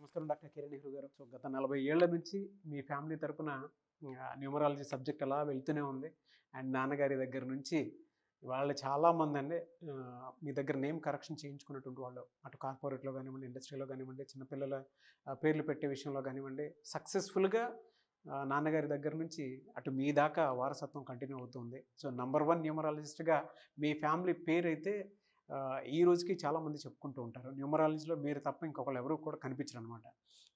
నమస్కారం డాక్టర్ కిరణ్ నెహ్రూ గారు. సో గత 40 ఏళ్ల నుంచి మీ ఫ్యామిలీ తరపున న్యూమరాలజీ సబ్జెక్ట్ అలా వెళ్తూనే ఉంది. అండ్ నాన్నగారి దగ్గర నుంచి వాళ్ళు చాలామంది అండి మీ దగ్గర నేమ్ కరెక్షన్ చేయించుకున్నటువంటి వాళ్ళు, అటు కార్పొరేట్లో కానివ్వండి, ఇండస్ట్రీలో కానివ్వండి, చిన్నపిల్లల పేర్లు పెట్టే విషయంలో కానివ్వండి, సక్సెస్ఫుల్గా నాన్నగారి దగ్గర నుంచి అటు మీ దాకా వారసత్వం కంటిన్యూ అవుతుంది. సో #1 న్యూమరాలజిస్ట్గా మీ ఫ్యామిలీ పేరు అయితే ఈ రోజుకి చాలామంది చెప్పుకుంటూ ఉంటారు. న్యూమరాలజీలో మీరు తప్ప ఇంకొకళ్ళు ఎవరు కూడా కనిపించరు అనమాట.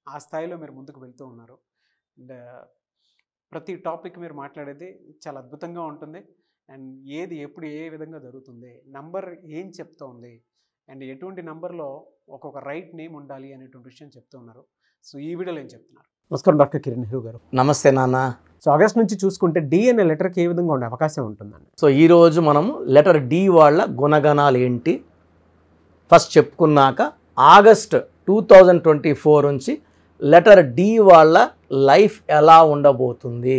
ఆ స్థాయిలో మీరు ముందుకు వెళ్తూ ఉన్నారు. అండ్ ప్రతి టాపిక్ మీరు మాట్లాడేది చాలా అద్భుతంగా ఉంటుంది. అండ్ ఏది ఎప్పుడు ఏ విధంగా జరుగుతుంది, నంబర్ ఏం చెప్తూ ఉంది, అండ్ ఎటువంటి నంబర్లో ఒక్కొక్క రైట్ నేమ్ ఉండాలి అనేటువంటి విషయం చెప్తూ ఉన్నారు. సో ఈ వీడియోలో ఏం చెప్తున్నారు? నమస్కారం డాక్టర్ కిరణ్ నెహ్రూ గారు. నమస్తే నాన్న. సో ఆగస్ట్ నుంచి చూసుకుంటే డి అనే లెటర్కి ఏ విధంగా ఉండే అవకాశం ఉంటుందండి? సో ఈరోజు మనము లెటర్ డి వాళ్ళ గుణగణాలు ఏంటి ఫస్ట్ చెప్పుకున్నాక ఆగస్ట్ 2024 నుంచి లెటర్ డి వాళ్ళ లైఫ్ ఎలా ఉండబోతుంది.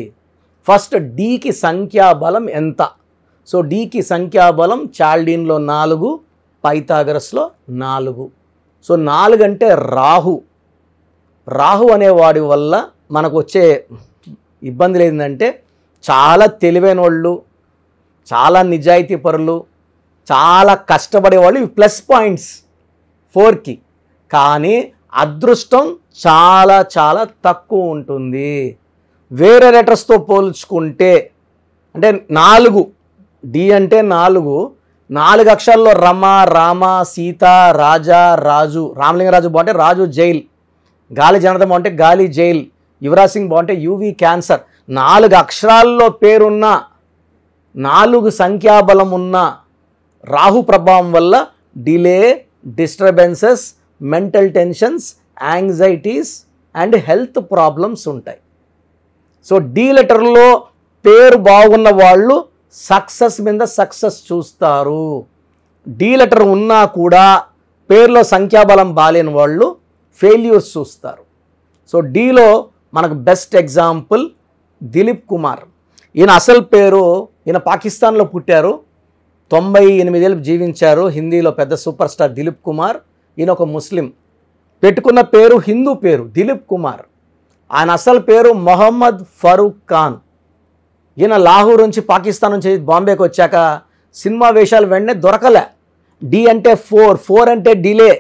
ఫస్ట్ డికి సంఖ్యాబలం ఎంత? సో డికి సంఖ్యాబలం చాల్డీన్లో 4, పైథాగరస్లో 4. సో 4 అంటే రాహు అనేవాడి వల్ల మనకు వచ్చే ఇబ్బందులు ఏంటంటే చాలా తెలివైన వాళ్ళు, చాలా నిజాయితీ పరులు, చాలా కష్టపడేవాళ్ళు, ఇవి ప్లస్ పాయింట్స్ 4కి. కానీ అదృష్టం చాలా చాలా తక్కువ ఉంటుంది వేరే లెటర్స్తో పోల్చుకుంటే. అంటే 4 డి అంటే 4 అక్షరాల్లో రమ, రామ, సీత, రాజా, రాజు, రామలింగరాజు బాగుంటే రాజు జైల్, గాలి జనార్దన్ బాగుంటే గాలి జైల్, యువరాజ్ సింగ్ బాగుంటే యువి క్యాన్సర్. 4 అక్షరాల్లో పేరున్న, 4 సంఖ్యాబలం ఉన్న రాహు ప్రభావం వల్ల delay, disturbances, mental tensions, anxieties and health problems ఉంటాయి. సో డి లెటర్లో పేరు బాగున్న వాళ్ళు సక్సెస్ మీద సక్సెస్ చూస్తారు. డి లెటర్ ఉన్నా కూడా పేరులో సంఖ్యాబలం బాలేని వాళ్ళు ఫెయిల్యూర్స్ చూస్తారు. సో డిలో మనకు బెస్ట్ ఎగ్జాంపుల్ దిలీప్ కుమార్. ఈయన అసలు పేరు, ఈయన పాకిస్తాన్లో పుట్టారు, 98 ఏళ్ళు జీవించారు. హిందీలో పెద్ద సూపర్ స్టార్ దిలీప్ కుమార్. ఈయన ఒక ముస్లిం. పెట్టుకున్న పేరు హిందూ పేరు దిలీప్ కుమార్. ఆయన అసలు పేరు మొహమ్మద్ ఫరూక్ ఖాన్. ఈయన లాహోర్ నుంచి, పాకిస్తాన్ నుంచి బాంబేకి వచ్చాక సినిమా వేషాలు వెంటనే దొరకలే. డి అంటే 4 అంటే డిలే.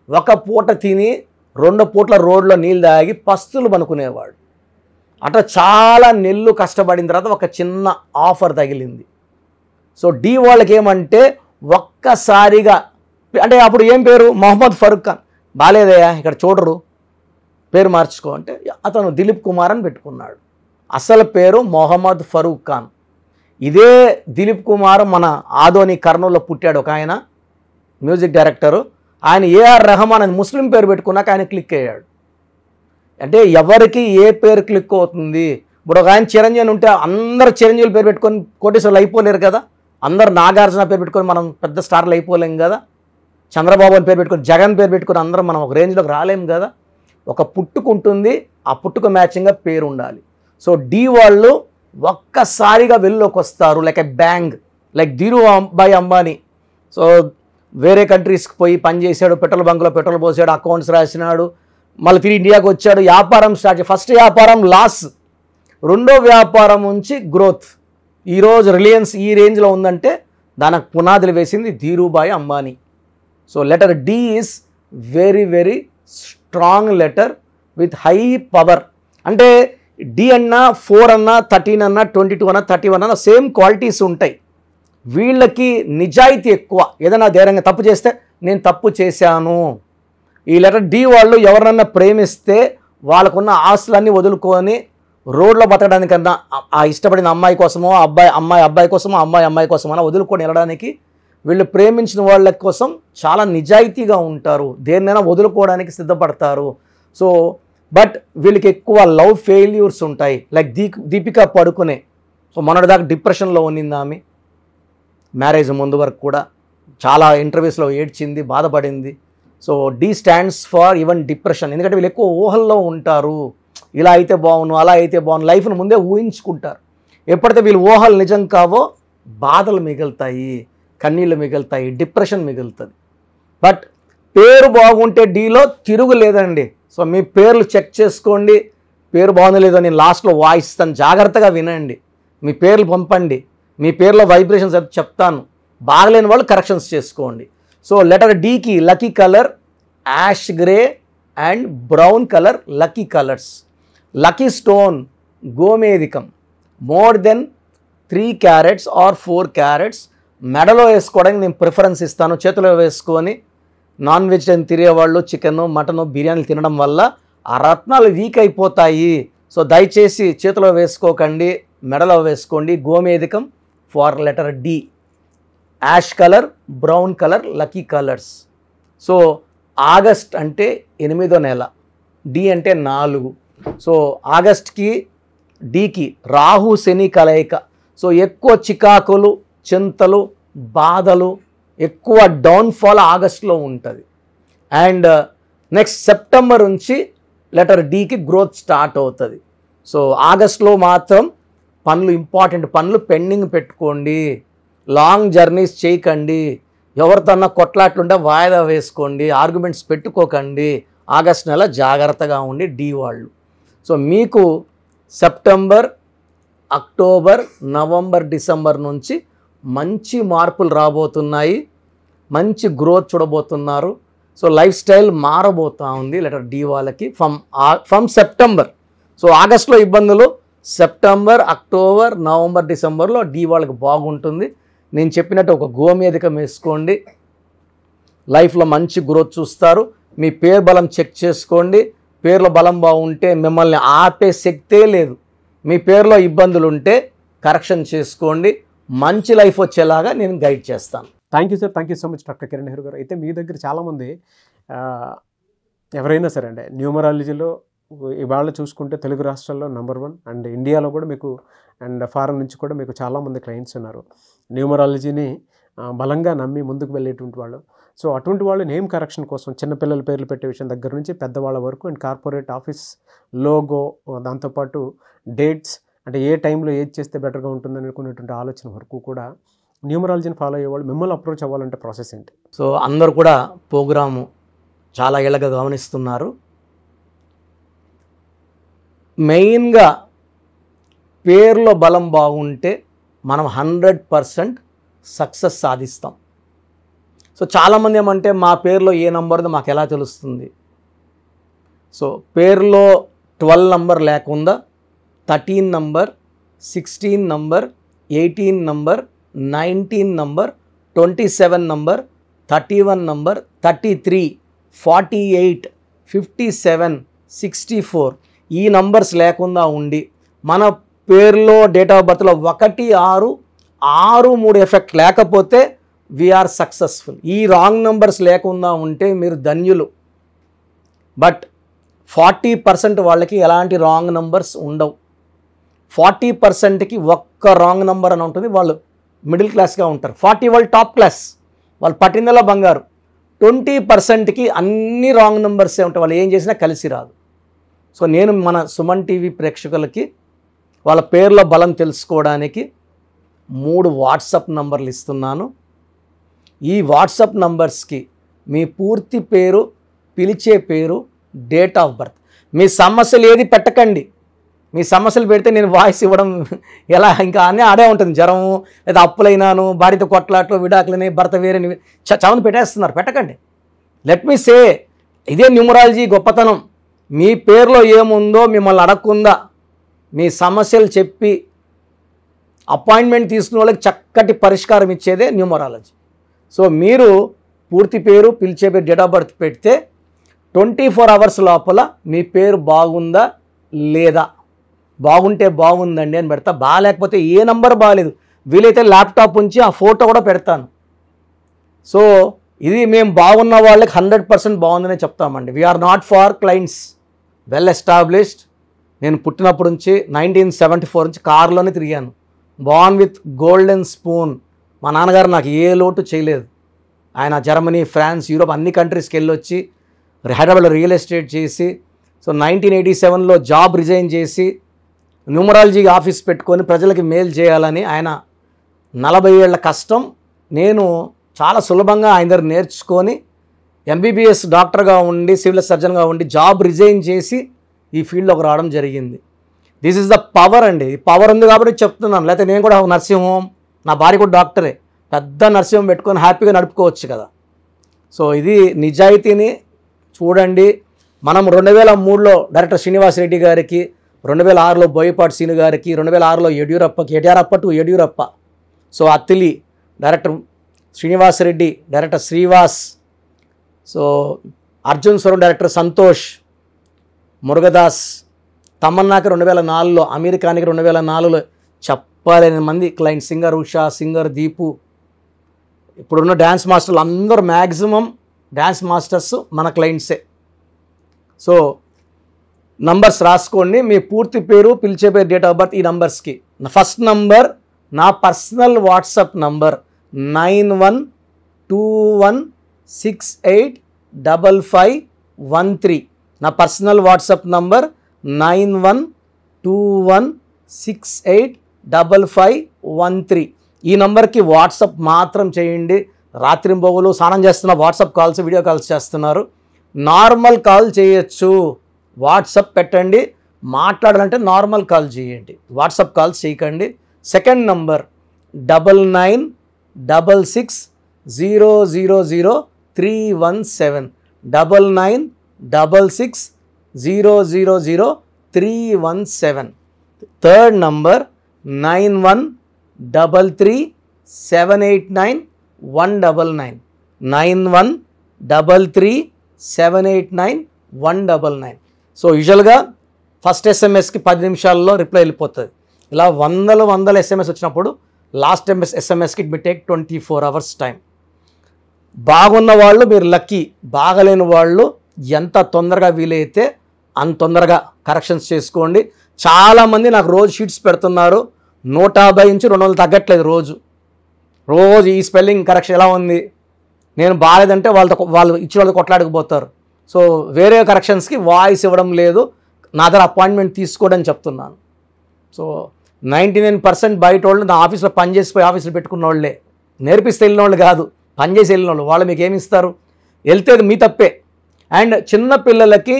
ఒక పూట తిని 2 పూట్ల రోడ్లో నీళ్ళు తాగి పస్తులు పనుకునేవాడు. అట్లా చాలా నెలలు కష్టపడిన తర్వాత ఒక చిన్న ఆఫర్ తగిలింది. సో డి వాళ్ళకి ఏమంటే ఒక్కసారిగా, అంటే అప్పుడు ఏం పేరు మొహమ్మద్ ఫరూక్ ఖాన్, బాలేదయ్యా ఇక్కడ చూడరు, పేరు మార్చుకో అంటే అతను దిలీప్ కుమార్ అని పెట్టుకున్నాడు. అసలు పేరు మొహమ్మద్ ఫరూక్ ఖాన్. ఇదే దిలీప్ కుమార్ మన ఆదోని కర్నూలులో పుట్టాడు ఒక ఆయన, మ్యూజిక్ డైరెక్టరు. ఆయన ఏఆర్ రెహమాన్ అని ముస్లిం పేరు పెట్టుకున్నాక ఆయన క్లిక్ అయ్యాడు. అంటే ఎవరికి ఏ పేరు క్లిక్ అవుతుంది. ఇప్పుడు ఒక ఆయన చిరంజీవి ఉంటే అందరు చిరంజీవి పేరు పెట్టుకొని కోటేశ్వర్లు అయిపోలేరు కదా. అందరు నాగార్జున పేరు పెట్టుకొని మనం పెద్ద స్టార్లు అయిపోలేం కదా. చంద్రబాబు అని పేరు పెట్టుకొని, జగన్ పేరు పెట్టుకొని అందరం మనం ఒక రేంజ్లోకి రాలేం కదా. ఒక పుట్టుకు ఉంటుంది, ఆ పుట్టుక మ్యాచింగ్గా పేరు ఉండాలి. సో డి వాళ్ళు ఒక్కసారిగా వెల్లోకి వస్తారు, like a bang, like Dhirubhai Ambani. So వేరే కంట్రీస్కి పోయి పనిచేశాడు, పెట్రోల్ బంక్లో పెట్రోల్ పోసాడు, అకౌంట్స్ రాసినాడు, మళ్ళీ తిరిగి ఇండియాకి వచ్చాడు, వ్యాపారం స్టార్ట్ చేసి ఫస్ట్ వ్యాపారం లాస్, రెండో వ్యాపారం నుంచి గ్రోత్. ఈరోజు రిలయన్స్ ఈ రేంజ్లో ఉందంటే దానికి పునాదులు వేసింది Dhirubhai Ambani. So letter D is very very strong letter with high power. అంటే డి అన్నా 4 అన్నా 13 అన్నా 22 అన్నా 31 అన్నా సేమ్ క్వాలిటీస్ ఉంటాయి. వీళ్ళకి నిజాయితీ ఎక్కువ. ఏదైనా ధైర్యంగా తప్పు చేస్తే నేను తప్పు చేశాను. ఈ లెటర్ డి వాళ్ళు ఎవరినన్నా ప్రేమిస్తే వాళ్ళకున్న ఆస్తులన్నీ వదులుకొని రోడ్లో బతకడానికన్నా, ఆ ఇష్టపడిన అమ్మాయి కోసమో, అమ్మాయి కోసమో, అమ్మాయి కోసమో వదులుకొని వెళ్ళడానికి, వీళ్ళు ప్రేమించిన వాళ్ళ కోసం చాలా నిజాయితీగా ఉంటారు, దేన్నైనా వదులుకోవడానికి సిద్ధపడతారు. సో బట్ వీళ్ళకి ఎక్కువ లవ్ ఫెయిల్యూర్స్ ఉంటాయి. లైక్ దీపికా పడుకునే. సో మొన్నటిదాకా డిప్రెషన్లో ఉన్నింది ఆమె. మ్యారేజ్ ముందు వరకు కూడా చాలా ఇంటర్వ్యూస్లో ఏడ్చింది, బాధపడింది. So D stands for even depression. ఎందుకంటే వీళ్ళు ఎక్కువ ఊహల్లో ఉంటారు. ఇలా అయితే బాగుండు, అలా అయితే బాగుండు, లైఫ్ను ముందే ఊహించుకుంటారు. ఎప్పుడైతే వీళ్ళు ఊహలు నిజం కావో బాధలు మిగులుతాయి, కన్నీళ్ళు మిగులుతాయి, డిప్రెషన్ మిగులుతుంది. బట్ పేరు బాగుంటే డీలో తిరుగు లేదండి. సో మీ పేర్లు చెక్ చేసుకోండి. పేరు బాగుందో లేదో నేను లాస్ట్లో వాయిస్ ఇస్తాను, జాగ్రత్తగా వినండి. మీ పేర్లు పంపండి, మీ పేర్లో వైబ్రేషన్స్ అయితే చెప్తాను. బాగలేని వాళ్ళు కరెక్షన్స్ చేసుకోండి. సో లెటర్ డీకి lucky colour ash grey and brown colour lucky colours. Lucky stone గోమేధికం, more than 3 carats or 4 carats. మెడలో వేసుకోవడానికి నేను ప్రిఫరెన్స్ ఇస్తాను. చేతిలో వేసుకొని నాన్ వెజిటేరియన్ తినేవాళ్ళు చికెన్ మటన్ బిర్యానీలు తినడం వల్ల ఆ రత్నాలు వీక్ అయిపోతాయి. సో దయచేసి చేతిలో వేసుకోకండి, మెడలో వేసుకోండి. గోమేధికం for letter D. Ash colour, brown colour lucky colours. So August అంటే 8వ నెల, డి అంటే 4. సో ఆగస్ట్కి డీకి రాహు శని కలయిక. సో ఎక్కువ చికాకులు, చింతలు, బాధలు, ఎక్కువ డౌన్ఫాల్ ఆగస్ట్లో ఉంటుంది. అండ్ నెక్స్ట్ సెప్టెంబర్ నుంచి లెటర్ డీకి గ్రోత్ స్టార్ట్ అవుతుంది. సో ఆగస్ట్లో మాత్రం పనులు, ఇంపార్టెంట్ పనులు పెండింగ్ పెట్టుకోండి. లాంగ్ జర్నీస్ చేయకండి. ఎవరితోన్నా కొట్లాట్లుంటే వాయిదా వేసుకోండి. ఆర్గ్యుమెంట్స్ పెట్టుకోకండి. ఆగస్ట్ నెల జాగ్రత్తగా ఉండి డి వాళ్ళు. సో మీకు సెప్టెంబర్, అక్టోబర్, నవంబర్, డిసెంబర్ నుంచి మంచి మార్పులు రాబోతున్నాయి. మంచి గ్రోత్ చూడబోతున్నారు. సో లైఫ్ స్టైల్ మారబోతూ ఉంది లెటర్ డి వాళ్ళకి ఫ్రమ్ సెప్టెంబర్. సో ఆగస్ట్లో ఇబ్బందులు, సెప్టెంబర్, అక్టోబర్, నవంబర్, డిసెంబర్లో డి వాళ్ళకి బాగుంటుంది. నేను చెప్పినట్టు ఒక గోమేధికం వేసుకోండి. లైఫ్లో మంచి గ్రోత్ చూస్తారు. మీ పేరు బలం చెక్ చేసుకోండి. పేర్లో బలం బాగుంటే మిమ్మల్ని ఆపే శక్తే లేదు. మీ పేరులో ఇబ్బందులు ఉంటే కరెక్షన్ చేసుకోండి. మంచి లైఫ్ వచ్చేలాగా నేను గైడ్ చేస్తాను. Thank you sir, thank you so much doctor Kiran Nehru గారు. అయితే మీ దగ్గర చాలామంది ఎవరైనా సరే అండి న్యూమరాలజీలో ఇవాళ చూసుకుంటే తెలుగు రాష్ట్రాల్లో నెంబర్ 1 అండ్ ఇండియాలో కూడా మీకు అండ్ ఫారెన్ నుంచి కూడా మీకు చాలామంది క్లయింట్స్ ఉన్నారు న్యూమరాలజీని బలంగా నమ్మి ముందుకు వెళ్ళేటువంటి వాళ్ళు. సో అటువంటి వాళ్ళు నేమ్ కరెక్షన్ కోసం చిన్నపిల్లల పేర్లు పెట్టే విషయం దగ్గర నుంచి పెద్దవాళ్ళ వరకు అండ్ కార్పొరేట్ ఆఫీస్ లోగో, దాంతోపాటు డేట్స్, అంటే ఏ టైంలో ఏది చేస్తే బెటర్గా ఉంటుందని అనుకునేటువంటి ఆలోచన వరకు కూడా న్యూమరాలజీని ఫాలో అయ్యేవాళ్ళు మిమ్మల్ని అప్రోచ్ అవ్వాలంటే ప్రాసెస్ ఏంటి? సో అందరూ కూడా ప్రోగ్రాము చాలా ఏళ్ళగా గమనిస్తున్నారు. మెయిన్గా పేర్లో బలం బాగుంటే మనం 100% సక్సెస్ సాధిస్తాం. సో చాలామంది ఏమంటే మా పేరులో ఏ నంబర్దో మాకు ఎలా తెలుస్తుంది? సో పేరులో 12 నంబర్ లేకుండా 13 number, 16 number, 18 number, 19 number, 27 number, 31 number, 33, 48, 57, 64 ఈ నంబర్స్ లేకుండా ఉండి మన పేరులో డేట్ ఆఫ్ బర్త్లో 1, 6, 6, 3 ఎఫెక్ట్ లేకపోతే వీఆర్ సక్సెస్ఫుల్. ఈ రాంగ్ నంబర్స్ లేకుండా ఉంటే మీరు ధన్యులు. బట్ 40% వాళ్ళకి ఎలాంటి రాంగ్ నంబర్స్ ఉండవు. 40%కి ఒక్క రాంగ్ నంబర్ అని ఉంటుంది. వాళ్ళు మిడిల్ క్లాస్గా ఉంటారు. 40 వాళ్ళు టాప్ క్లాస్, వాళ్ళు పట్టిందలా బంగారు. 20%కి అన్ని రాంగ్ నంబర్సే ఉంటాయి. వాళ్ళు ఏం చేసినా కలిసి రాదు. సో నేను మన సుమన్ టీవీ ప్రేక్షకులకి వాళ్ళ పేర్ల బలం తెలుసుకోవడానికి 3 వాట్సాప్ నంబర్లు ఇస్తున్నాను. ఈ వాట్సాప్ నంబర్స్కి మీ పూర్తి పేరు, పిలిచే పేరు, డేట్ ఆఫ్ బర్త్, మీ సమస్యలు ఏది పెట్టకండి. మీ సమస్యలు పెడితే నేను వాయిస్ ఇవ్వడం ఎలా ఇంకా అన్నీ ఆడే ఉంటుంది. జ్వరము, లేదా అప్పులైనాను, భార్యతో కొట్లాట్లు, విడాకులని, భర్త వేరేని చాలామంది పెట్టేస్తున్నారు. పెట్టకండి. లెట్ మీ సే, ఇదే న్యూమరాలజీ గొప్పతనం. మీ పేరులో ఏముందో మిమ్మల్ని అడగకుండా మీ సమస్యలు చెప్పి అపాయింట్మెంట్ తీసుకున్న వాళ్ళకి చక్కటి పరిష్కారం ఇచ్చేదే న్యూమరాలజీ. సో మీరు పూర్తి పేరు, పిలిచే పేరు, డేట్ ఆఫ్ బర్త్ పెడితే 24 అవర్స్ లోపల మీ పేరు బాగుందా లేదా, బాగుంటే బాగుందండి అని పెడతా. బాగాలేకపోతే ఏ నంబర్ బాగాలేదు, వీలైతే ల్యాప్టాప్ ఉంచి ఆ ఫోటో కూడా పెడతాను. సో ఇది మేము బాగున్న వాళ్ళకి 100% బాగుందనే చెప్తామండి. We are not far clients, well established. నేను పుట్టినప్పటి నుంచి 1974 నుంచి కారులోనే తిరిగాను. Born with golden spoon. మా నాన్నగారు నాకు ఏ లోటు చేయలేదు. ఆయన జర్మనీ, ఫ్రాన్స్, యూరోప్ అన్ని కంట్రీస్కి వెళ్ళొచ్చి హైదరాబాద్లో రియల్ ఎస్టేట్ చేసి, సో 1987లో జాబ్ రిజైన్ చేసి న్యూమరాలజీ ఆఫీస్ పెట్టుకొని ప్రజలకి మేలు చేయాలని ఆయన 40 ఏళ్ల కష్టం నేను చాలా సులభంగా ఆయన దగ్గర నేర్చుకొని ఎంబీబీఎస్ డాక్టర్గా ఉండి సివిల్ సర్జన్గా ఉండి జాబ్ రిజైన్ చేసి ఈ ఫీల్డ్లోకి రావడం జరిగింది. దిస్ ఈజ్ ద పవర్ అండి. పవర్ ఉంది కాబట్టి చెప్తున్నాను. లేకపోతే నేను కూడా ఒక నర్సింగ్ హోమ్, నా భార్య కూడా డాక్టరే, పెద్ద నర్సింగ్ హోమ్ పెట్టుకొని హ్యాపీగా నడుపుకోవచ్చు కదా. సో ఇది నిజాయితీని చూడండి. మనం 2003లో డైరెక్టర్ శ్రీనివాస్ రెడ్డి గారికి, 2006లో బోయపాటి సీను గారికి, 2006లో Yediyurappa to Yediyurappa, so Attili director Srinivas Reddy, director Srivaas, so Arjun స్వరం డైరెక్టర్ సంతోష్, మురుగదాస్, తమన్నాకి 2004లో, అమెరికానికి 2004లో చెప్పలేని మంది client, singer Usha, singer Deepu, ఇప్పుడున్న డ్యాన్స్ మాస్టర్లు అందరూ మ్యాక్సిమం డ్యాన్స్ మాస్టర్స్ మన క్లయింట్సే. సో నంబర్స్ రాసుకోండి, మీ పూర్తి పేరు, పిలిచే పేరు, డేట్ ఆఫ్ బర్త్ ఈ నంబర్స్కి. ఫస్ట్ నంబర్ నా పర్సనల్ వాట్సాప్ నంబర్ 9121685513. నా పర్సనల్ వాట్సాప్ నంబర్ 9121685513. ఈ నంబర్కి వాట్సాప్ మాత్రం చేయండి. రాత్రింబొగులు స్నానం చేస్తున్న వాట్సాప్ కాల్స్, వీడియో కాల్స్ చేస్తున్నారు. నార్మల్ కాల్ చేయొచ్చు, వాట్సాప్ పెట్టండి. మాట్లాడాలంటే నార్మల్ కాల్ చేయండి, వాట్సాప్ కాల్స్ చేయకండి. Second number 9966000317, 9966000317. Third number 9133789199, 9133789199. So యూజువల్గా ఫస్ట్ ఎస్ఎంఎస్కి 10 నిమిషాల్లో రిప్లై వెళ్ళిపోతుంది. ఇలా వందల ఎస్ఎంఎస్ వచ్చినప్పుడు లాస్ట్ ఎస్ఎంఎస్కి it may take 24 hours time. బాగున్న వాళ్ళు మీరు లక్కీ, బాగలేని వాళ్ళు ఎంత తొందరగా వీలైతే అంత తొందరగా కరెక్షన్స్ చేసుకోండి. చాలామంది నాకు రోజు షీట్స్ పెడుతున్నారు, 150 నుంచి 200 తగ్గట్లేదు రోజు. ఈ స్పెల్లింగ్ కరెక్షన్ ఎలా ఉంది, నేను బాగాలేదంటే వాళ్ళు ఇచ్చిన వాళ్ళతో కొట్లాడకపోతారు. సో వేరే కరెక్షన్స్కి వాయిస్ ఇవ్వడం లేదు, నా దగ్గర అపాయింట్మెంట్ తీసుకోవడం చెప్తున్నాను. సో 99% బయట వాళ్ళు నా ఆఫీస్లో పనిచేసిపోయి ఆఫీసులో పెట్టుకున్న వాళ్ళే, నేర్పిస్తే వెళ్ళిన వాళ్ళు కాదు, పనిచేసి వెళ్ళిన వాళ్ళు. వాళ్ళు మీకు ఏమి ఇస్తారు, వెళ్తే మీ తప్పే. అండ్ చిన్న పిల్లలకి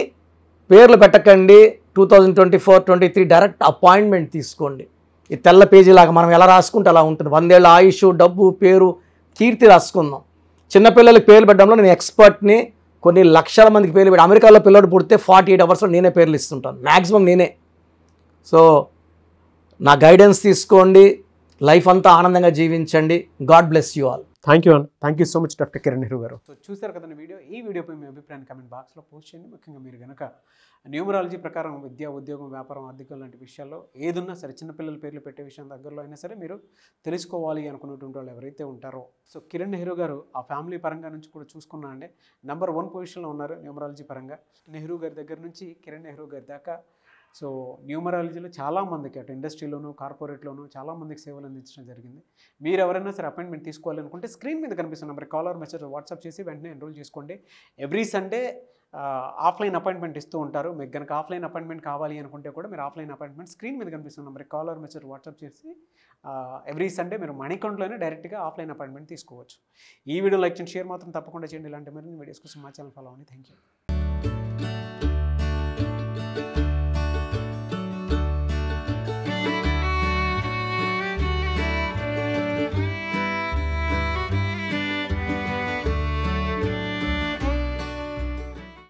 పేర్లు పెట్టకండి. 2024-23 డైరెక్ట్ అపాయింట్మెంట్ తీసుకోండి. ఈ తెల్ల పేజీలాగా మనం ఎలా రాసుకుంటే అలా ఉంటుంది. 100 ఏళ్ళ ఆయుష్, డబ్బు, పేరు, కీర్తి రాసుకుందాం. చిన్నపిల్లలకి పేర్లు పెట్టడంలో నేను ఎక్స్పర్ట్ని. కొన్ని లక్షల మందికి పేర్లు పెట్టి, అమెరికాలో పిల్లడు పుడితే 48 hours నేనే పేర్లు ఇస్తుంటాను, మ్యాక్సిమం నేనే. సో నా గైడెన్స్ తీసుకోండి, లైఫ్ అంతా ఆనందంగా జీవించండి. God bless you all. Thank you అన్న, thank you so much doctor Kiran Nehru గారు. సో చూసారు కదండి వీడియో. ఈ వీడియోపై మీ అభిప్రాయాన్ని కామెంట్ బాక్స్లో పోస్ట్ చేయండి. ముఖ్యంగా మీరు కనుక న్యూమరాలజీ ప్రకారం విద్య, ఉద్యోగం, వ్యాపారం, ఆర్థికం లాంటి విషయాల్లో ఏదున్నా సరే, చిన్నపిల్లల పేర్లు పెట్టే విషయం దగ్గరలో అయినా సరే మీరు తెలుసుకోవాలి అనుకున్నటువంటి వాళ్ళు ఎవరైతే ఉంటారో, సో కిరణ్ నెహ్రూ గారు ఆ ఫ్యామిలీ పరంగా నుంచి కూడా చూసుకున్నా అండి నెంబర్ 1 పొజిషన్లో ఉన్నారు న్యూమరాలజీ పరంగా. నెహ్రూ గారి దగ్గర నుంచి కిరణ్ నెహ్రూ గారి దాకా సో న్యూమరాలజీలో చాలామందికి అటు ఇండస్ట్రీలోను, కార్పొరేట్లోను చాలామందికి సేవలు అందించడం జరిగింది. మీరు ఎవరైనా సరే అపాయింట్మెంట్ తీసుకోవాలనుకుంటే స్క్రీన్ మీద కనిపిస్తున్న number call or message WhatsApp చేసి వెంటనే ఎన్రోల్ చేసుకోండి. ఎవ్రీ సండే ఆఫ్లైన్ అపాయింట్మెంట్ ఇస్తూ ఉంటారు. మీకు కనుక ఆఫ్లైన్ అపాయింట్మెంట్ కావాలి అనుకుంటే కూడా మీరు ఆఫ్లైన్ అపాయింట్మెంట్ స్క్రీన్ మీద కనిపిస్తున్న number call or message WhatsApp చేసి ఎవ్రీ సండే మీరు మణికంట్లోనే డైరెక్ట్గా ఆఫ్లైన్ అపాయింట్మెంట్ తీసుకోవచ్చు. ఈ వీడియో లైక్ చేయండి, షేర్ మాత్రం తప్పకుండా చేయండి. ఇలాంటి మరిన్ని వీడియోస్ కోసం మా ఛానల్ ఫాలో అవ్వండి. Thank you.